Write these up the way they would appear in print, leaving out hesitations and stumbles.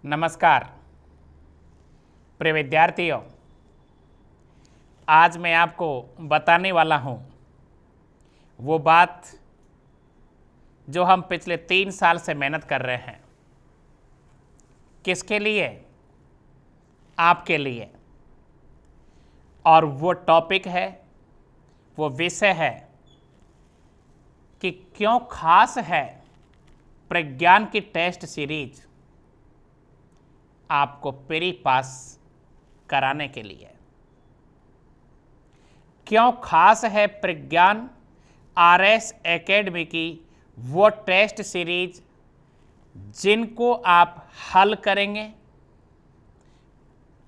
नमस्कार प्रिय विद्यार्थियों, आज मैं आपको बताने वाला हूँ वो बात जो हम पिछले 3 साल से मेहनत कर रहे हैं। किसके लिए? आपके लिए। और वो टॉपिक है, वो विषय है कि क्यों खास है प्रज्ञान की टेस्ट सीरीज आपको प्री पास कराने के लिए। क्यों खास है प्रज्ञान आरएस एकेडमी की वो टेस्ट सीरीज जिनको आप हल करेंगे,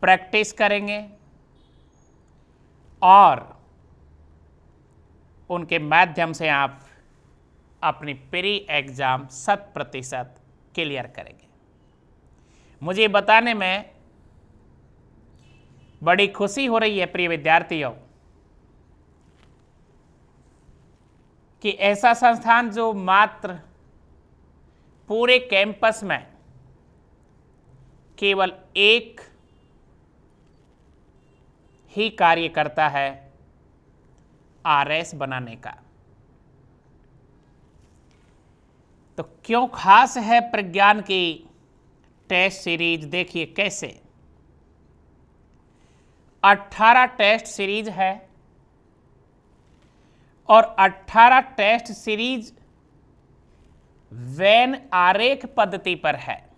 प्रैक्टिस करेंगे और उनके माध्यम से आप अपनी प्री एग्जाम 100% क्लियर करेंगे। मुझे बताने में बड़ी खुशी हो रही है प्रिय विद्यार्थियों कि ऐसा संस्थान जो मात्र पूरे कैंपस में केवल एक ही कार्य करता है आरएस बनाने का। तो क्यों खास है प्रज्ञान की टेस्ट सीरीज? देखिए कैसे। 18 टेस्ट सीरीज है और 18 टेस्ट सीरीज वेन आरेख पद्धति पर है।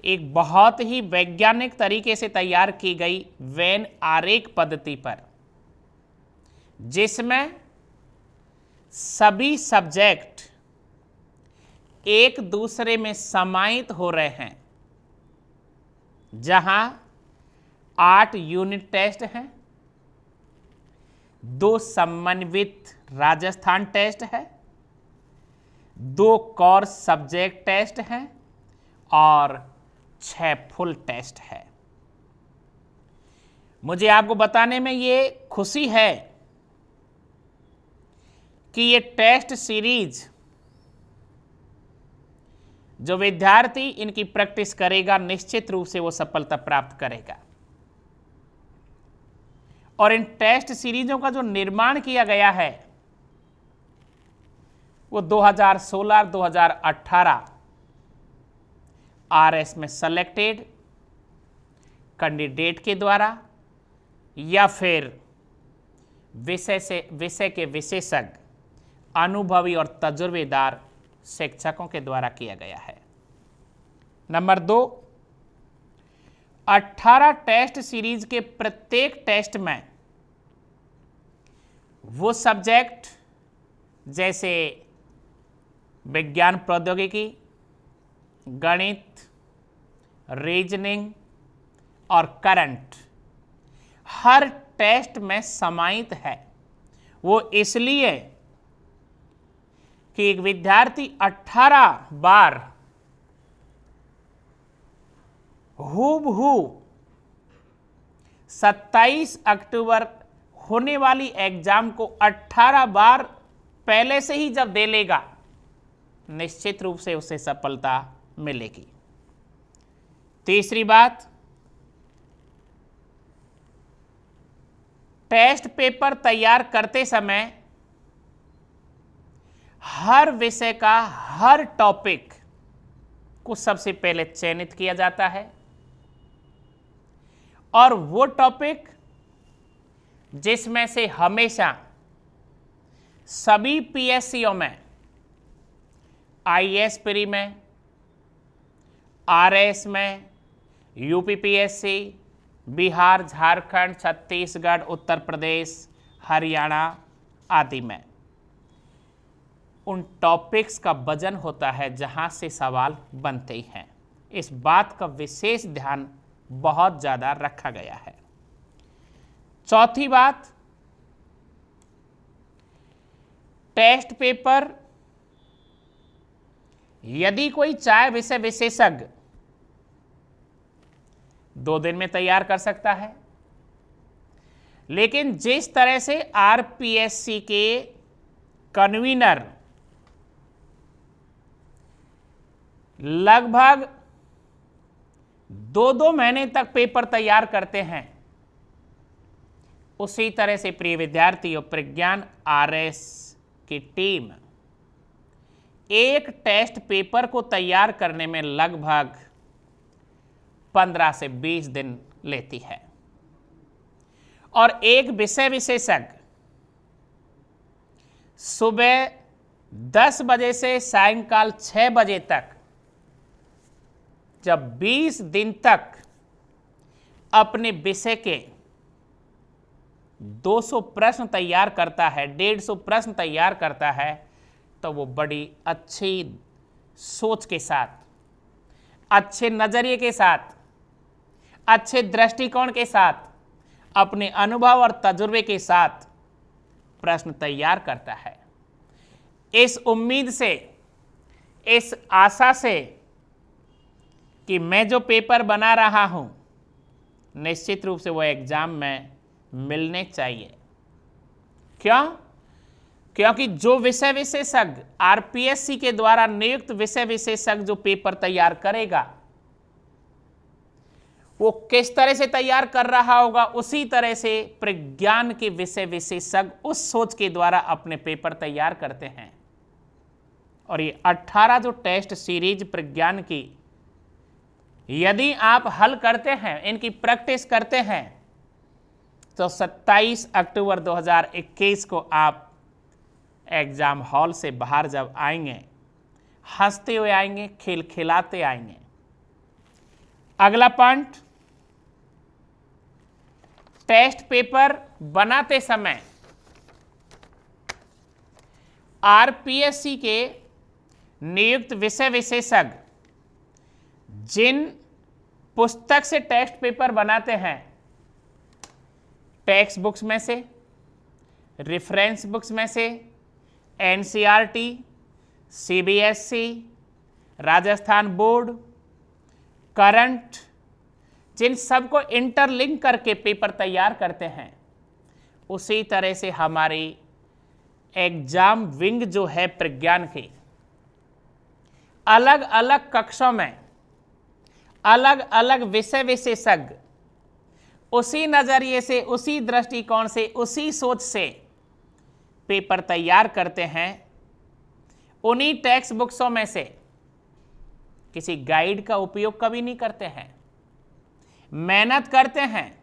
एक बहुत ही वैज्ञानिक तरीके से तैयार की गई वेन आरेख पद्धति पर, जिसमें सभी सब्जेक्ट एक दूसरे में समाहित हो रहे हैं। जहां 8 यूनिट टेस्ट हैं, 2 समन्वित राजस्थान टेस्ट है, 2 कोर सब्जेक्ट टेस्ट हैं और 6 फुल टेस्ट है। मुझे आपको बताने में ये खुशी है कि ये टेस्ट सीरीज जो विद्यार्थी इनकी प्रैक्टिस करेगा निश्चित रूप से वो सफलता प्राप्त करेगा। और इन टेस्ट सीरीजों का जो निर्माण किया गया है वो 2016-2018 आरएस में सेलेक्टेड कैंडिडेट के द्वारा या फिर विषय के विशेषज्ञ, अनुभवी और तजुर्बेदार शिक्षकों के द्वारा किया गया है। नंबर 2, 18 टेस्ट सीरीज के प्रत्येक टेस्ट में वो सब्जेक्ट जैसे विज्ञान प्रौद्योगिकी, गणित, रीजनिंग और करंट हर टेस्ट में समाहित है। वो इसलिए कि एक विद्यार्थी 18 बार हूबहू 27 अक्टूबर होने वाली एग्जाम को 18 बार पहले से ही जब दे लेगा, निश्चित रूप से उसे सफलता मिलेगी। तीसरी बात, टेस्ट पेपर तैयार करते समय हर विषय का हर टॉपिक को सबसे पहले चयनित किया जाता है और वो टॉपिक जिसमें से हमेशा सभी पीएससीओ में, आईएएस प्री में, आरएस में, यूपीपीएससी, बिहार, झारखंड, छत्तीसगढ़, उत्तर प्रदेश, हरियाणा आदि में उन टॉपिक्स का वजन होता है जहां से सवाल बनते ही हैं। इस बात का विशेष ध्यान बहुत ज़्यादा रखा गया है। चौथी बात, टेस्ट पेपर यदि कोई चाहे विषय विशेषज्ञ 2 दिन में तैयार कर सकता है, लेकिन जिस तरह से आरपीएससी के कन्वीनर लगभग 2-2 महीने तक पेपर तैयार करते हैं। उसी तरह से प्रिय विद्यार्थियों, प्रज्ञान आरएस की टीम एक टेस्ट पेपर को तैयार करने में लगभग 15 से 20 दिन लेती है और एक विषय विशेषज्ञ सुबह 10 बजे से सायंकाल 6 बजे तक जब 20 दिन तक अपने विषय के 200 प्रश्न तैयार करता है, 150 प्रश्न तैयार करता है, तो वो बड़ी अच्छी सोच के साथ, अच्छे नजरिए के साथ, अच्छे दृष्टिकोण के साथ, अपने अनुभव और तजुर्बे के साथ प्रश्न तैयार करता है। इस उम्मीद से, इस आशा से कि मैं जो पेपर बना रहा हूं निश्चित रूप से वो एग्जाम में मिलने चाहिए। क्यों? क्योंकि जो विषय विशेषज्ञ आरपीएससी के द्वारा नियुक्त विषय विशेषज्ञ जो पेपर तैयार करेगा वो किस तरह से तैयार कर रहा होगा, उसी तरह से प्रज्ञान के विषय विशेषज्ञ उस सोच के द्वारा अपने पेपर तैयार करते हैं। और ये 18 जो टेस्ट सीरीज प्रज्ञान की यदि आप हल करते हैं, इनकी प्रैक्टिस करते हैं, तो 27 अक्टूबर 2021 को आप एग्जाम हॉल से बाहर जब आएंगे, हंसते हुए आएंगे, खिलखिलाते आएंगे। अगला पॉइंट, टेस्ट पेपर बनाते समय आरपीएससी के नियुक्त विषय विशेषज्ञ जिन पुस्तक से टेस्ट पेपर बनाते हैं, टेक्स्ट बुक्स में से, रेफरेंस बुक्स में से, NCERT, CBSE, Rajasthan board, current, जिन सबको इंटरलिंक करके पेपर तैयार करते हैं, उसी तरह से हमारी एग्जाम विंग जो है प्रज्ञान की अलग अलग कक्षों में अलग अलग विषय विशेषज्ञ उसी नजरिए से, उसी दृष्टिकोण से, उसी सोच से पेपर तैयार करते हैं। उन्हीं टेक्स्ट बुक्सों में से किसी गाइड का उपयोग कभी नहीं करते हैं, मेहनत करते हैं,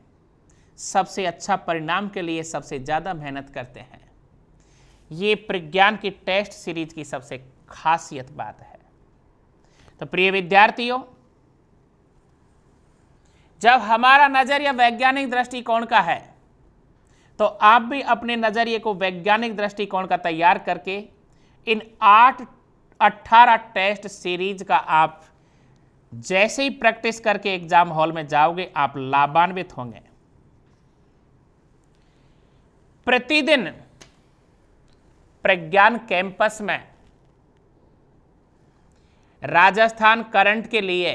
सबसे अच्छा परिणाम के लिए सबसे ज़्यादा मेहनत करते हैं। ये प्रज्ञान की टेस्ट सीरीज की सबसे खासियत बात है। तो प्रिय विद्यार्थियों, जब हमारा नजरिया वैज्ञानिक दृष्टिकोण का है तो आप भी अपने नजरिए को वैज्ञानिक दृष्टिकोण का तैयार करके इन 18 टेस्ट सीरीज का आप जैसे ही प्रैक्टिस करके एग्जाम हॉल में जाओगे, आप लाभान्वित होंगे। प्रतिदिन प्रज्ञान कैंपस में राजस्थान करंट के लिए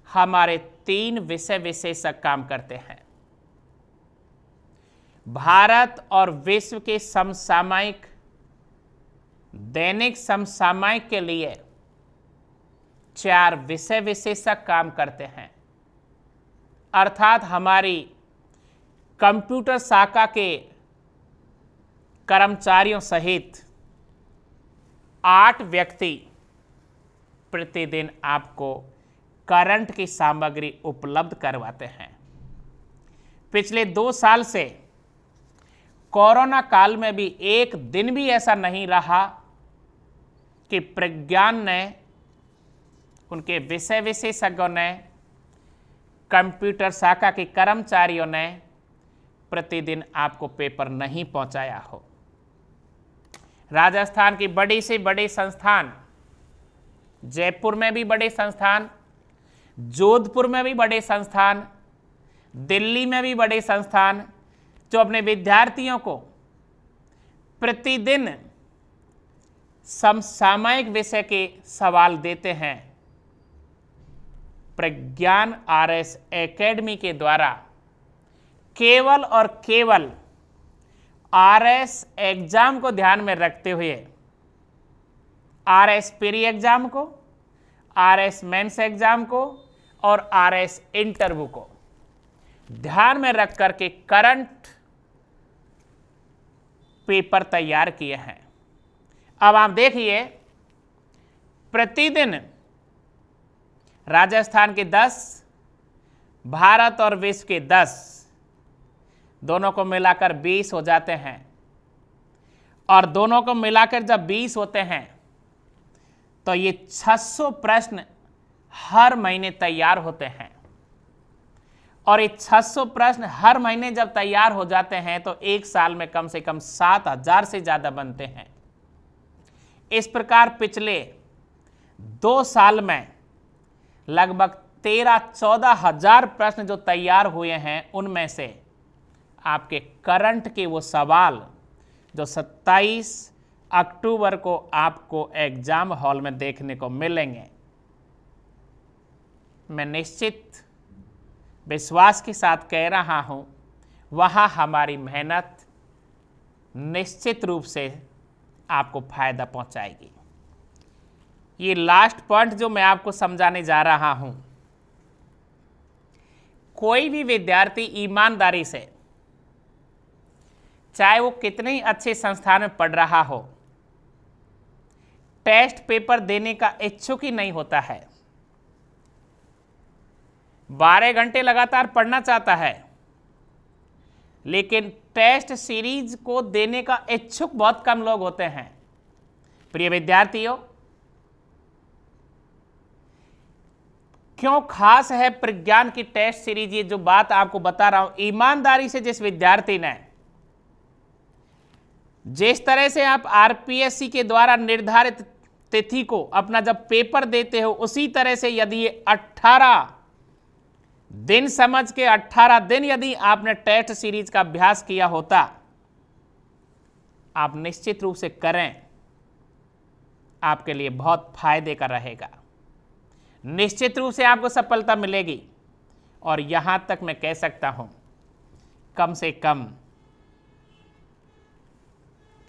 हमारे 3 विषय विशेषज्ञ काम करते हैं। भारत और विश्व के समसामयिक, दैनिक समसामयिक के लिए 4 विषय विशेषज्ञ काम करते हैं। अर्थात हमारी कंप्यूटर शाखा के कर्मचारियों सहित 8 व्यक्ति प्रतिदिन आपको करंट की सामग्री उपलब्ध करवाते हैं। पिछले 2 साल से कोरोना काल में भी एक दिन भी ऐसा नहीं रहा कि प्रज्ञान ने, उनके विषय विशेषज्ञों ने, कंप्यूटर शाखा के कर्मचारियों ने प्रतिदिन आपको पेपर नहीं पहुंचाया हो। राजस्थान की बड़ी से बड़े संस्थान, जयपुर में भी बड़े संस्थान, जोधपुर में भी बड़े संस्थान, दिल्ली में भी बड़े संस्थान, जो अपने विद्यार्थियों को प्रतिदिन समसामयिक विषय के सवाल देते हैं, प्रज्ञान आरएस एकेडमी के द्वारा केवल और केवल आरएस एग्जाम को ध्यान में रखते हुए, आरएस प्री एग्जाम को RS मेंस एग्जाम को और RS इंटरव्यू को ध्यान में रख करके करंट पेपर तैयार किए हैं। अब आप देखिए, प्रतिदिन राजस्थान के 10, भारत और विश्व के 10, दोनों को मिलाकर 20 हो जाते हैं। और दोनों को मिलाकर जब 20 होते हैं तो ये 600 प्रश्न हर महीने तैयार होते हैं। और ये 600 प्रश्न हर महीने जब तैयार हो जाते हैं तो एक साल में कम से कम 7,000 से ज़्यादा बनते हैं। इस प्रकार पिछले 2 साल में लगभग 13-14 हजार प्रश्न जो तैयार हुए हैं, उनमें से आपके करंट के वो सवाल जो 27 अक्टूबर को आपको एग्जाम हॉल में देखने को मिलेंगे, मैं निश्चित विश्वास के साथ कह रहा हूं, वहां हमारी मेहनत निश्चित रूप से आपको फायदा पहुंचाएगी। ये लास्ट पॉइंट जो मैं आपको समझाने जा रहा हूं, कोई भी विद्यार्थी ईमानदारी से, चाहे वो कितने ही अच्छे संस्थान में पढ़ रहा हो, टेस्ट पेपर देने का इच्छुक ही नहीं होता है। 12 घंटे लगातार पढ़ना चाहता है, लेकिन टेस्ट सीरीज को देने का इच्छुक बहुत कम लोग होते हैं। प्रिय विद्यार्थियों, क्यों खास है प्रज्ञान की टेस्ट सीरीज? ये जो बात आपको बता रहा हूं, ईमानदारी से जिस विद्यार्थी ने, जिस तरह से आप आरपीएससी के द्वारा निर्धारित तिथि को अपना जब पेपर देते हो, उसी तरह से यदि ये 18 दिन समझ के 18 दिन यदि आपने टेस्ट सीरीज का अभ्यास किया होता, आप निश्चित रूप से करें, आपके लिए बहुत फायदे का रहेगा। निश्चित रूप से आपको सफलता मिलेगी। और यहां तक मैं कह सकता हूं, कम से कम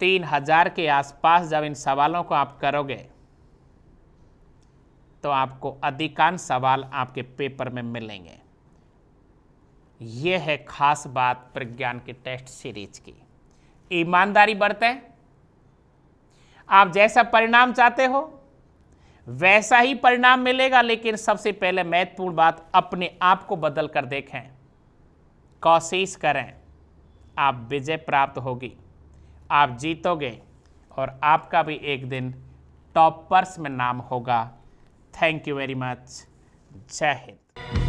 3000 के आसपास जब इन सवालों को आप करोगे तो आपको अधिकांश सवाल आपके पेपर में मिलेंगे। यह है खास बात प्रज्ञान की टेस्ट सीरीज की। ईमानदारी बरतें। आप जैसा परिणाम चाहते हो वैसा ही परिणाम मिलेगा, लेकिन सबसे पहले महत्वपूर्ण बात, अपने आप को बदल कर देखें, कोशिश करें, आप विजय प्राप्त होगी, आप जीतोगे और आपका भी एक दिन टॉपर्स में नाम होगा। Thank you very much. जय हिंद।